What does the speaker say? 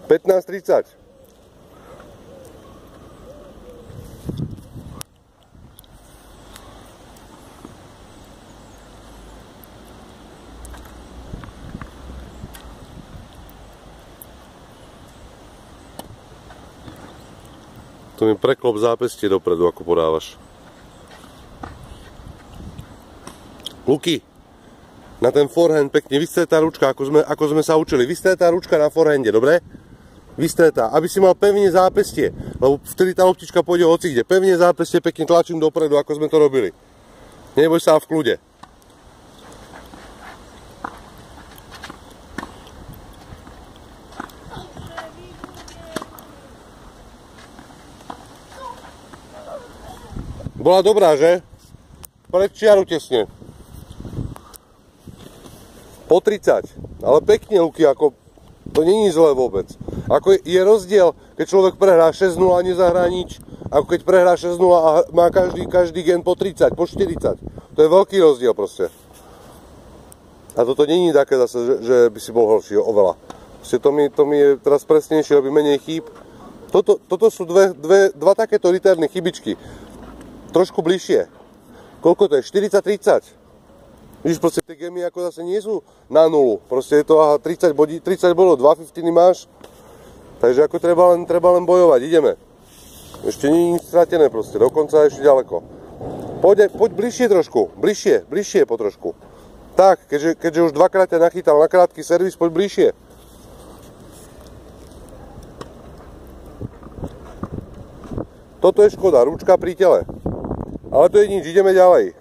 15:30. To mi preklop zápestie dopredu, ako podávaš. Luky, na ten forehand pekne vystretá ručka, ako sme sa učili. Vystretá ručka na forehande, dobre? Vystretá, aby si mal pevne zápestie, lebo vtedy tá loptička pôjde hocikde. Pevne zápestie, pekne tlačím dopredu, ako sme to robili. Neboj sa, v kľude. Bola dobrá, že? Pred čiaru tesne. Po 30. Ale pekne, Luky, ako to není zlé vôbec. Ako je rozdiel, keď človek prehrá 6-0 a nezahrá nič, ako keď prehrá 6-0 a má každý gen po 30, po 40. To je veľký rozdiel proste. A toto není také zase, že by si bol horší oveľa. Proste to mi je teraz presnejšie, robí menej chýb. Toto sú dva takéto ritérne chybičky. Trošku bližšie. Koľko to je? 40-30. Vidíš, proste tie gemy ako zase nie sú na nulu. Proste je to 30 bodov, 2 15 máš. Takže ako treba len bojovať. Ideme. Ešte nie je nič stratené proste. Dokonca ešte ďaleko. Poď bližšie trošku. Bližšie po trošku. Tak, keďže už dvakrát ťa nachytal na krátky servis, poď bližšie. Toto je škoda, ručka pri tele. Ale to je nič, ideme ďalej.